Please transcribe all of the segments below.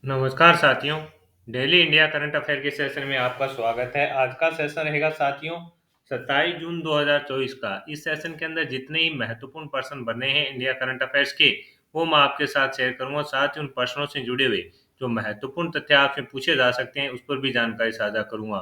नमस्कार साथियों। Daily India current affair के सेशन में आपका स्वागत है। आज का सेशन रहेगा साथियों 27 जून 2024 का। इस सेशन के अंदर जितने ही महत्वपूर्ण प्रश्न बने हैं इंडिया करंट अफेयर्स के, वो मैं आपके साथ शेयर करूंगा। साथ ही उन प्रश्नों से जुड़े हुए जो महत्वपूर्ण तथ्य आपसे पूछे जा सकते हैं उस पर भी जानकारी साझा करूंगा।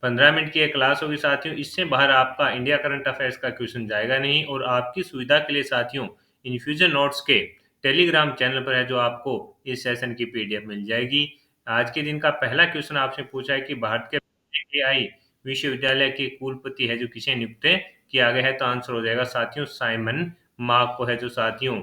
15 मिनट की एक क्लास होगी साथियों। इससे बाहर आपका इंडिया करंट अफेयर्स का क्वेश्चन जाएगा नहीं। और आपकी सुविधा के लिए साथियों इन्फ्यूजन नोट्स के टेलीग्राम चैनल पर है जो आपको इस सेशन की पीडीएफ मिल जाएगी। आज के दिन का पहला क्वेश्चन आपसे पूछा है कि भारत के एआई विश्वविद्यालय के कुलपति है जो किसे नियुक्त किया गया है। तो आंसर हो जाएगा साथियों साइमन मार्क को है जो साथियों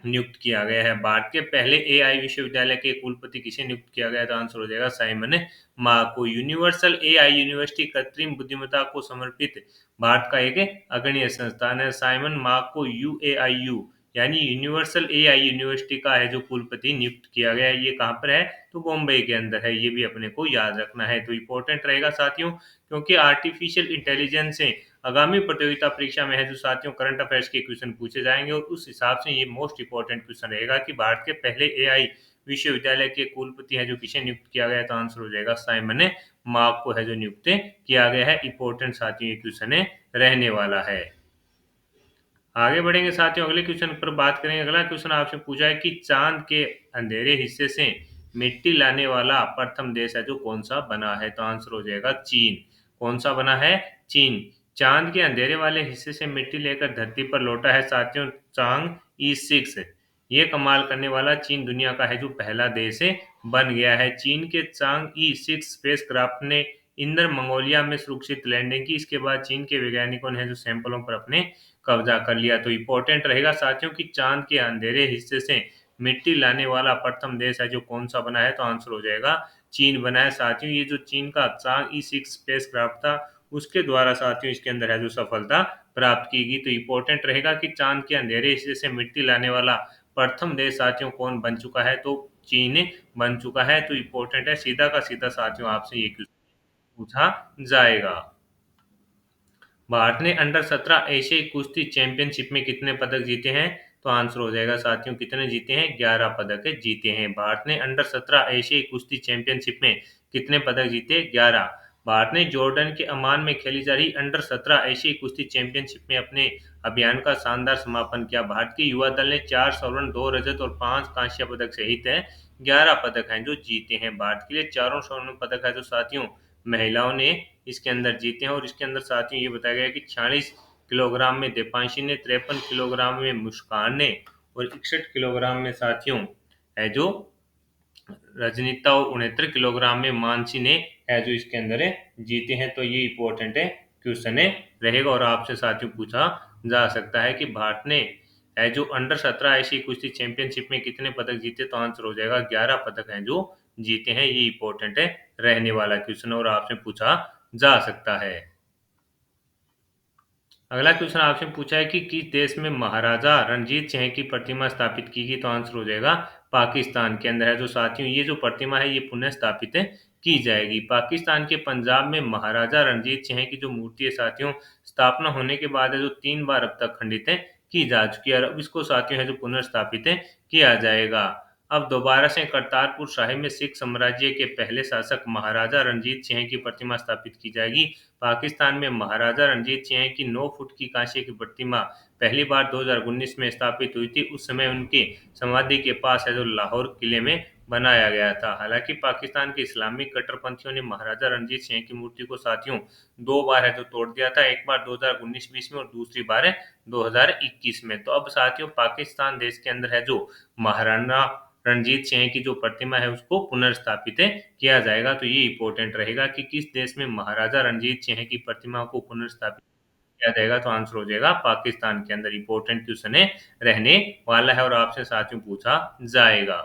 नियुक्त किया गया है। भारत के पहले एआई विश्वविद्यालय के कुलपति किसे नियुक्त किया गया है। तो आंसर हो जाएगा साइमन मा को। यूनिवर्सल एआई यूनिवर्सिटी कृत्रिम बुद्धिमत्ता को समर्पित भारत का एक अग्रणी संस्थान है। साइमन मा को यूएआईयू यानी यूनिवर्सल एआई यूनिवर्सिटी का है जो कुलपति नियुक्त किया गया है। ये कहाँ पर है तो बॉम्बे के अंदर है। ये भी अपने को याद रखना है। तो इम्पोर्टेंट रहेगा साथियों, क्योंकि आर्टिफिशियल इंटेलिजेंस से आगामी प्रतियोगिता परीक्षा में है जो साथियों करंट अफेयर्स के क्वेश्चन पूछे जाएंगे। और उस हिसाब से ये मोस्ट इंपॉर्टेंट क्वेश्चन रहेगा कि भारत के पहले एआई विश्वविद्यालय के कुलपति है जो किसे नियुक्त किया गया है। तो आंसर हो जाएगा साइमन मार्क को है जो नियुक्त किया गया है। इंपॉर्टेंट साथियों ये क्वेश्चन रहने वाला है। आगे बढ़ेंगे साथियों, अगले क्वेश्चन पर बात करेंगे। अगला क्वेश्चन आपसे पूछा है कि चांद के अंधेरे हिस्से से मिट्टी लाने वाला प्रथम देश है जो कौन सा बना है। तो आंसर हो जाएगा चीन। कौन सा बना है चीन। चांद के अंधेरे वाले हिस्से से मिट्टी लेकर धरती पर लौटा है साथियों चांग E6। ये कमाल करने वाला चीन दुनिया का है जो पहला देश बन गया है। चीन के चांग E6 स्पेसक्राफ्ट ने इंदर मंगोलिया में सुरक्षित लैंडिंग की। इसके बाद चीन के वैज्ञानिकों ने जो सैंपलों पर अपने कब्जा कर लिया। तो इम्पोर्टेंट रहेगा साथियों कि चांद के अंधेरे हिस्से से मिट्टी लाने वाला प्रथम देश है जो कौन सा बना है। तो आंसर हो जाएगा चीन बना है साथियों। ये जो चीन का चांग E6 स्पेस क्राफ्ट था उसके द्वारा साथियों इसके अंदर है जो सफलता प्राप्त की गई। तो इम्पोर्टेंट रहेगा कि चांद के अंधेरे हिस्से से मिट्टी लाने वाला प्रथम देश साथियों कौन बन चुका है। तो चीन बन चुका है। तो इम्पोर्टेंट है, सीधा का सीधा साथियों आपसे ये क्वेश्चन पूछा जाएगा। भारत ने अंडर 17 एशियाई कुश्ती चैंपियनशिप में कितने पदक जीते हैं। तो आंसर हो जाएगा साथियों कितने जीते हैं 11 पदक जीते हैं। भारत ने अंडर 17 एशियाई कुश्ती चैंपियनशिप में कितने पदक जीते 11। भारत ने जॉर्डन के अमान में खेली जा रही अंडर 17 एशियाई कुश्ती चैंपियनशिप में अपने अभियान का शानदार समापन किया। भारत के युवा दल ने 4 स्वर्ण 2 रजत और 5 कांस्य पदक सहित 11 पदक हैं जो जीते हैं। भारत के लिए चारों स्वर्ण पदक है जो साथियों महिलाओं ने इसके अंदर जीते हैं। और इसके अंदर साथियों ये बताया गया है कि 46 किलोग्राम में दीपांशी ने, 53 किलोग्राम में मुस्कान ने और 61 किलोग्राम में साथियों है जो रजनीता और 69 किलोग्राम में मानसी ने है जो इसके अंदर जीते हैं। तो ये इंपॉर्टेंट है क्वेश्चन रहेगा। और आपसे साथियों पूछा जा सकता है कि भारत ने है जो अंडर 17 एशियाई कुश्ती चैंपियनशिप में कितने पदक जीते। तो आंसर हो जाएगा 11 पदक हैं जो जीते हैं। ये इंपॉर्टेंट रहने वाला क्वेश्चन और आपसे पूछा जा सकता है। अगला क्वेश्चन आपसे पूछा है कि किस देश में महाराजा रणजीत सिंह की प्रतिमा स्थापित की गई। तो आंसर हो जाएगा पाकिस्तान के अंदर है जो साथियों ये जो प्रतिमा है ये पुनः स्थापित की जाएगी। पाकिस्तान के पंजाब में महाराजा रणजीत सिंह की जो मूर्ति है साथियों स्थापना होने के बाद है जो 3 बार अब तक खंडित की जा चुकी है। और अब इसको साथियों है जो पुनर्स्थापित किया जाएगा। अब दोबारा से करतारपुर साहिब में सिख साम्राज्य के पहले शासक महाराजा रणजीत सिंह की प्रतिमा स्थापित की जाएगी। पाकिस्तान में महाराजा रणजीत सिंह की 9 फुट की कांसे की प्रतिमा पहली बार 2019 में स्थापित हुई थी। उस समय उनके समाधि के पास है जो लाहौर किले में बनाया गया था। हालांकि पाकिस्तान के इस्लामिक कट्टरपंथियों ने महाराजा रणजीत सिंह की मूर्ति को साथियों 2 बार है जो तोड़ दिया था। एक बार 2019-20 में और दूसरी बार है 2021 में। तो अब साथियों पाकिस्तान देश के अंदर है जो महाराणा रणजीत सिंह की जो प्रतिमा है उसको पुनर्स्थापित किया जाएगा। तो ये इंपॉर्टेंट रहेगा कि किस देश में महाराजा रणजीत सिंह की प्रतिमा को पुनर्स्थापित किया जाएगा। तो आंसर हो जाएगा पाकिस्तान के अंदर। इंपॉर्टेंट क्वेश्चन रहने वाला है और आपसे साथियों पूछा जाएगा।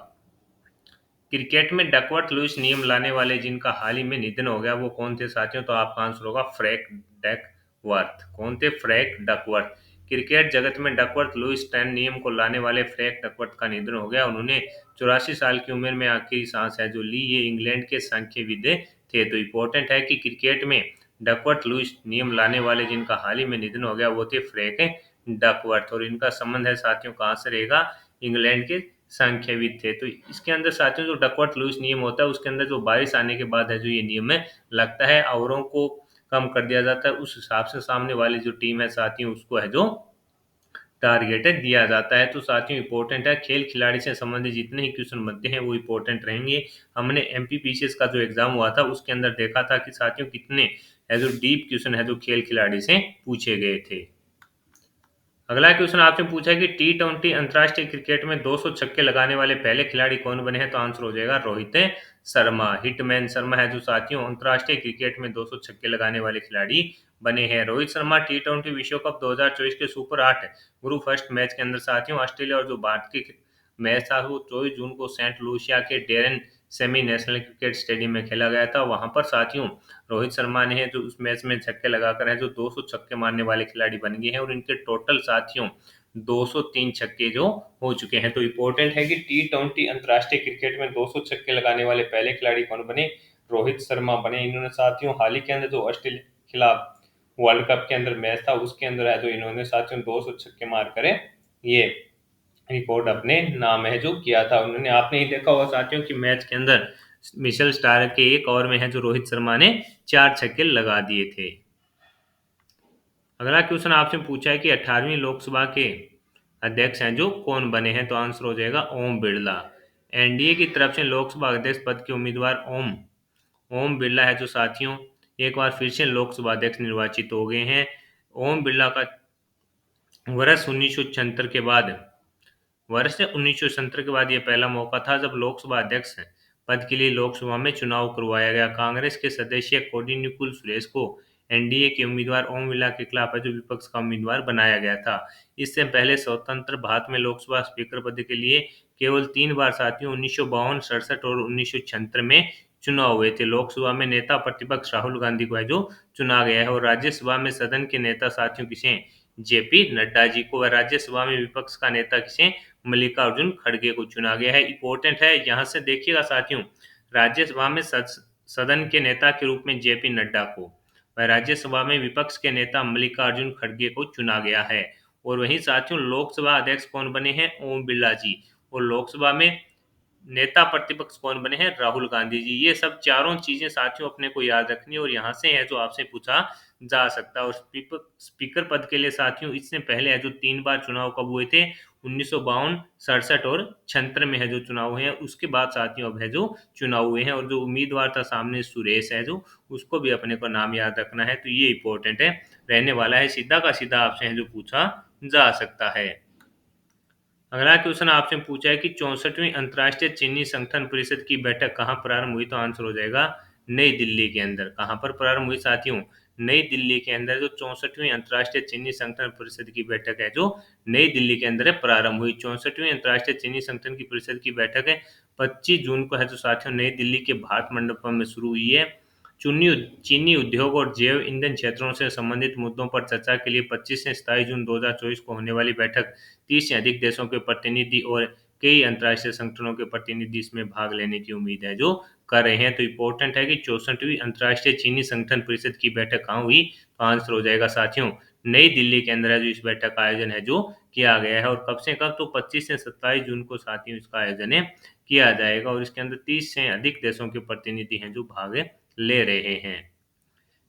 क्रिकेट में डकवर्थ लुईस नियम लाने वाले जिनका हाल ही में निधन हो गया वो कौन थे साथियों। तो आपका आंसर होगा फ्रैंक डकवर्थ। कौन थे फ्रैंक डकवर्थ। क्रिकेट जगत में डकवर्थ लुईस 10 नियम को लाने वाले फ्रैंक डकवर्थ का निधन हो गया। उन्होंने 84 साल की उम्र में आखिरी सांस है जो ली। ये इंग्लैंड के सांख्यविद थे। तो इम्पोर्टेंट है कि क्रिकेट में डकवर्थ लुईस नियम लाने वाले जिनका हाल ही में निधन हो गया वो थे फ्रैंक डकवर्थ। और इनका संबंध है साथियों कहाँ से रहेगा इंग्लैंड के संख्या भी थे। तो इसके अंदर साथियों जो डकवर्थ लुईस नियम होता है उसके अंदर जो बारिश आने के बाद है जो ये नियम है लगता है, ओवरों को कम कर दिया जाता है, उस हिसाब से सामने वाली जो टीम है साथियों उसको है जो टारगेट दिया जाता है। तो साथियों इंपॉर्टेंट है, खेल खिलाड़ी से संबंधित जितने ही क्वेश्चन बनते हैं वो इंपॉर्टेंट रहेंगे। हमने एमपीपीसीएस का जो एग्जाम हुआ था उसके अंदर देखा था कि साथियों कितने है जो डीप क्वेश्चन है जो खेल खिलाड़ी से पूछे गए थे। अगला क्वेश्चन आपसे पूछा है कि टी20 अंतर्राष्ट्रीय क्रिकेट में 200 छक्के लगाने वाले पहले खिलाड़ी कौन बने हैं? तो आंसर हो जाएगा रोहित शर्मा। हिटमैन शर्मा है जो साथियों अंतर्राष्ट्रीय क्रिकेट में 200 छक्के लगाने वाले खिलाड़ी बने हैं। रोहित शर्मा टी20 विश्व कप 2024 के सुपर 8 ग्रुप फर्स्ट मैच के अंदर साथियों ऑस्ट्रेलिया और जो भारत के मैच था वो 24 जून को सेंट लूसिया के Darren semi national cricket stadium में खेला गया था। वहां पर साथियों रोहित शर्मा ने है जो उस मैच में छक्के लगाकर है जो 200 छक्के मारने वाले खिलाड़ी बन गए हैं और इनके टोटल साथियों 203 छक्के जो हो चुके हैं। तो इम्पोर्टेंट है कि टी20 अंतर्राष्ट्रीय क्रिकेट में 200 छक्के लगाने वाले पहले खिलाड़ी कौन बने? रोहित शर्मा बने। इन्होंने साथियों हाल ही के अंदर जो ऑस्ट्रेलिया के खिलाफ वर्ल्ड कप के अंदर मैच था उसके अंदर है जो इन्होंने साथियों 200 छक्के मारकर ये रिकॉर्ड अपने नाम है जो किया था उन्होंने। आपने ही देखा होगा साथियों कि मैच के अंदर मिशेल स्टार के एक ओवर में है जो रोहित शर्मा ने 4 छक्के लगा दिए थे। अगला क्वेश्चन आपसे पूछा है कि 18वीं लोकसभा के अध्यक्ष हैं जो कौन बने हैं? तो आंसर हो जाएगा ओम बिरला। एनडीए की तरफ से लोकसभा अध्यक्ष पद के उम्मीदवार ओम ओम बिरला है जो साथियों एक बार फिर से लोकसभा अध्यक्ष निर्वाचित हो गए हैं। ओम बिरला का वर्ष 1976 के बाद वर्ष 1970 के बाद यह पहला मौका था जब लोकसभा अध्यक्ष पद के लिए लोकसभा में चुनाव करवाया गया। कांग्रेस के सदस्य कोडिन्युकुल सुरेश को एनडीए के उम्मीदवार ओम बिरला के खिलाफ जो विपक्ष का उम्मीदवार बनाया गया था। इससे पहले स्वतंत्र भारत में लोकसभा स्पीकर पद के लिए केवल 3 बार साथियों 1952, 67 और 1976 में चुनाव हुए थे। लोकसभा में नेता प्रतिपक्ष राहुल गांधी को है जो चुना गया है और राज्यसभा में सदन के नेता साथियों किसे? जेपी नड्डा जी को। राज्यसभा में विपक्ष का नेता किसे? मल्लिकार्जुन खड़गे को चुना गया है। इंपॉर्टेंट है, यहाँ से देखिएगा साथियों, राज्यसभा में सदन के नेता के रूप में जेपी नड्डा को व राज्यसभा में विपक्ष के नेता मल्लिकार्जुन खड़गे को चुना गया है। और वहीं साथियों लोकसभा अध्यक्ष कौन बने हैं? ओम बिरला जी। और लोकसभा में नेता प्रतिपक्ष कौन बने हैं? राहुल गांधी जी। ये सब चारों चीजें साथियों अपने को याद रखनी और यहाँ से है जो आपसे पूछा जा सकता है। और स्पीकर पद के लिए साथियों इससे पहले है जो 3 बार चुनाव कब हुए थे? 1952, 67 और 76 में है जो चुनाव हुए हैं। उसके बाद साथियों अब है जो चुनाव हुए हैं और जो उम्मीदवार था सामने सुरेश है जो उसको भी अपने को नाम याद रखना है। तो ये इंपॉर्टेंट है रहने वाला है, सीधा का सीधा आपसे है जो पूछा जा सकता है। अगला क्वेश्चन आपसे पूछा है कि 64वीं अंतर्राष्ट्रीय चीनी संगठन परिषद की बैठक कहाँ प्रारंभ हुई? तो आंसर हो जाएगा नई दिल्ली के अंदर। कहाँ पर प्रारंभ हुई साथियों? नई दिल्ली के अंदर जो 64वीं अंतर्राष्ट्रीय चीनी संगठन परिषद की बैठक है जो नई दिल्ली के अंदर प्रारंभ हुई। 64वीं अंतर्राष्ट्रीय चीनी संगठन की परिषद की बैठक है 25 जून को है जो साथियों नई दिल्ली के भारत मंडपम में शुरू हुई है। चुनी चीनी उद्योग और जैव ईंधन क्षेत्रों से संबंधित मुद्दों पर चर्चा के लिए 25 से 27 जून 2024 को होने वाली बैठक 30 से अधिक देशों के प्रतिनिधि और कई अंतर्राष्ट्रीय संगठनों के प्रतिनिधि इसमें भाग लेने की उम्मीद है जो कर रहे हैं। तो इम्पोर्टेंट है कि 64वीं अंतर्राष्ट्रीय चीनी संगठन परिषद की बैठक कहाँ हुई? तो आंसर हो जाएगा साथियों नई दिल्ली के अंदर है जो इस बैठक का आयोजन है जो किया गया है। और कब से कब? तो 25 से 27 जून को साथियों इसका आयोजन है किया जाएगा और इसके अंदर 30 से अधिक देशों के प्रतिनिधि हैं जो भाग ले रहे हैं।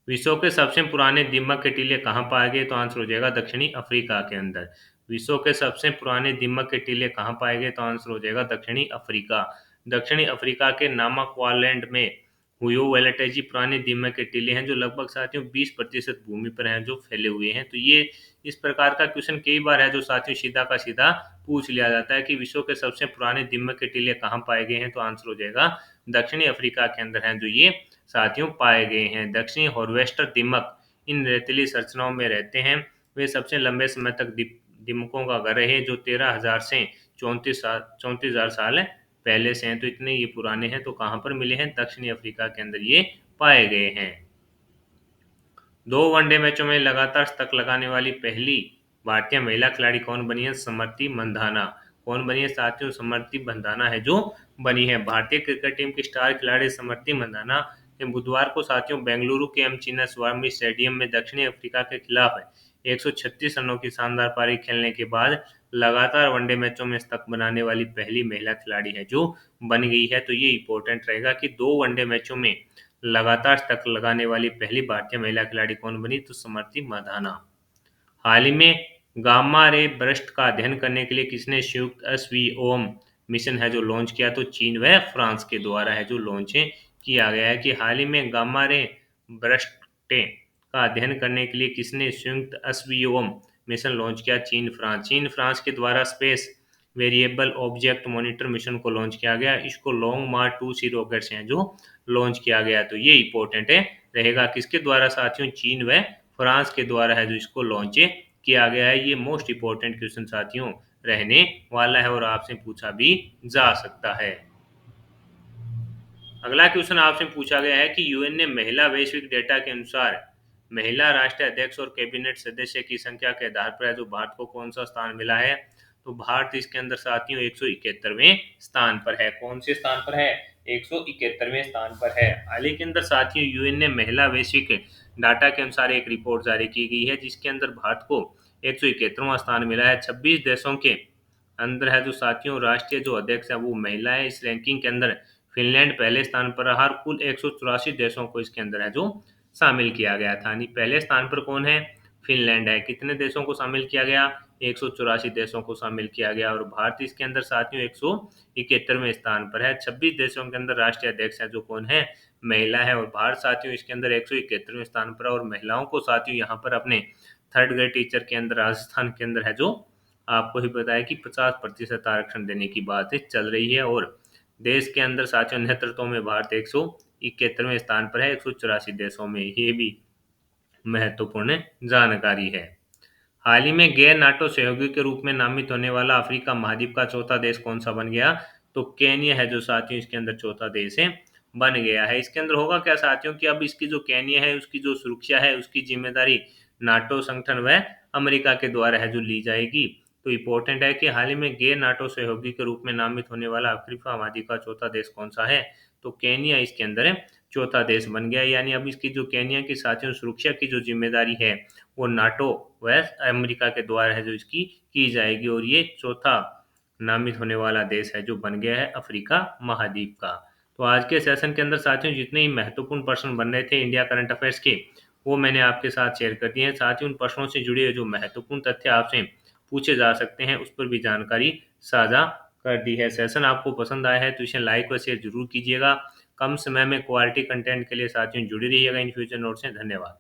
विश्व के सबसे पुराने दीमक के टीले कहाँ पाए गए? तो आंसर हो जाएगा दक्षिणी अफ्रीका के अंदर। विश्व के सबसे पुराने दीमक के टीले कहाँ पाए गए? तो आंसर हो जाएगा दक्षिणी अफ्रीका। दक्षिणी अफ्रीका के नामाक्वालैंड में हुयो वेलेटेजी पुराने दीमक के टीले हैं जो लगभग साथियों 20% भूमि पर हैं जो फैले हुए हैं। तो ये इस प्रकार का क्वेश्चन कई बार है जो साथियों सीधा का सीधा पूछ लिया जाता है कि विश्व के सबसे पुराने दीमक के टीले कहाँ पाए गए हैं? तो आंसर हो जाएगा दक्षिणी अफ्रीका के अंदर हैं जो ये साथियों पाए गए हैं। दक्षिणी हार्वेस्टर दीमक इन रेतीली संरचनाओं में रहते हैं। वे सबसे लंबे समय तक दीमकों का घर रहे जो 13,000 से 34,000 साल पहले से हैं। तो इतने ये पुराने हैं। तो कहाँ पर मिले हैं? दक्षिणी अफ्रीका के अंदर ये पाए गए हैं। 2 वनडे मैचों में लगातार शतक लगाने वाली पहली भारतीय महिला खिलाड़ी कौन बनी है? स्मृति मंधाना। कौन बनी है साथियों? स्मृति मंधाना है जो बनी है। भारतीय क्रिकेट टीम की स्टार खिलाड़ी स्मृति मंधाना ने बुधवार को साथियों बेंगलुरु के एम चिन्नास्वामी स्टेडियम में दक्षिणी अफ्रीका के खिलाफ 136 रनों की शानदार पारी खेलने के बाद लगातार वनडे मैचों में शतक बनाने वाली पहली महिला खिलाड़ी है जो बन गई है। तो ये इंपॉर्टेंट रहेगा कि 2 वनडे मैचों में लगातार शतक लगाने वाली पहली भारतीय महिला खिलाड़ी कौन बनी, तो स्मृति मंधाना। हाल ही में गामा रे बर्स्ट का अध्ययन करने के लिए किसने संयुक्त एसवीओम मिशन है जो लॉन्च किया, तो चीन व फ्रांस के द्वारा है जो लॉन्च किया गया है। कि हाल ही में गामा रे बर्स्ट का अध्ययन करने के लिए किसने संयुक्त एसवीओम मिशन लॉन्च किया, चीन फ्रांस के द्वारा space variable object monitor mission को लॉन्च किया गया। इसको लॉन्ग मार्च 2 सी रॉकेट से हैं जो लॉन्च किया गया। तो ये इंपॉर्टेंट है रहेगा किसके द्वारा साथियों, चीन व फ्रांस के द्वारा है जो इसको लॉन्च किया गया है। ये मोस्ट इंपॉर्टेंट क्वेश्चन साथियों रहने वाला है और आपसे पूछा भी जा सकता है। अगला क्वेश्चन आपसे पूछा गया है कि यूएन ने महिला वैश्विक डेटा के अनुसार महिला राष्ट्रीय अध्यक्ष और कैबिनेट सदस्य की संख्या के आधार पर है जो भारत को कौन सा स्थान मिला है, तो भारत इसके अंदर साथियों 171वें स्थान पर है। कौन से स्थान पर है, 171वें स्थान पर है। हाल ही के अंदर साथियों यूएन ने महिला वैश्विक डाटा के अनुसार एक रिपोर्ट जारी की गई है जिसके अंदर भारत को 171वां स्थान मिला है। 26 देशों के अंदर है जो साथियों राष्ट्रीय जो अध्यक्ष है वो महिला है। इस रैंकिंग के अंदर फिनलैंड पहले स्थान पर रहा। कुल 184 देशों को इसके अंदर है जो शामिल किया गया था। यानी पहले स्थान पर कौन है, फिनलैंड है। कितने देशों को शामिल किया गया, 184 देशों को शामिल किया गया। और भारत इसके अंदर साथियों 171वें स्थान पर है। 26 देशों के अंदर राष्ट्रीय अध्यक्ष है जो कौन है, महिला है। और भारत साथियों इसके अंदर 171वें स्थान पर। और महिलाओं को साथियों यहाँ पर अपने थर्ड ग्रेड टीचर के अंदर राजस्थान के अंदर है जो आपको ही बताया कि 50% आरक्षण देने की बात चल रही है। और देश के अंदर साथियों नेतृत्व में भारत 171वें स्थान पर है 184 देशों में। ये भी महत्वपूर्ण जानकारी है। हाल ही में गैर नाटो सहयोगी के रूप में नामित होने वाला अफ्रीका महाद्वीप का चौथा देश कौन सा बन गया, तो केन्या है जो साथियों इसके अंदर चौथा देश है बन गया है। इसके अंदर होगा क्या साथियों कि अब इसकी जो केन्या है उसकी जो सुरक्षा है उसकी जिम्मेदारी नाटो संगठन व अमेरिका के द्वारा है जो ली जाएगी। तो इम्पोर्टेंट है कि हाल ही में गैर नाटो सहयोगी के रूप में नामित होने वाला अफ्रीका महाद्वीप का चौथा देश कौन सा है, तो केन्या इसके अंदर चौथा देश बन गया। यानी अब इसकी जो केन्या की साथियों सुरक्षा की जो जिम्मेदारी है वो नाटो व अमेरिका के द्वारा है जो इसकी की जाएगी। और ये चौथा नामित होने वाला देश है जो बन गया है अफ्रीका महाद्वीप का। तो आज के सेशन के अंदर साथियों जितने ही महत्वपूर्ण प्रश्न बन रहे थे इंडिया करंट अफेयर्स के वो मैंने आपके साथ शेयर कर दिए हैं। साथ ही उन प्रश्नों से जुड़े हुए जो महत्वपूर्ण तथ्य आपसे पूछे जा सकते हैं उस पर भी जानकारी साझा कर दी है। सेशन आपको पसंद आया है तो इसे लाइक व शेयर जरूर कीजिएगा। कम समय में क्वालिटी कंटेंट के लिए साथियों जुड़े रहिएगा इन फ्यूचर नोट से। धन्यवाद।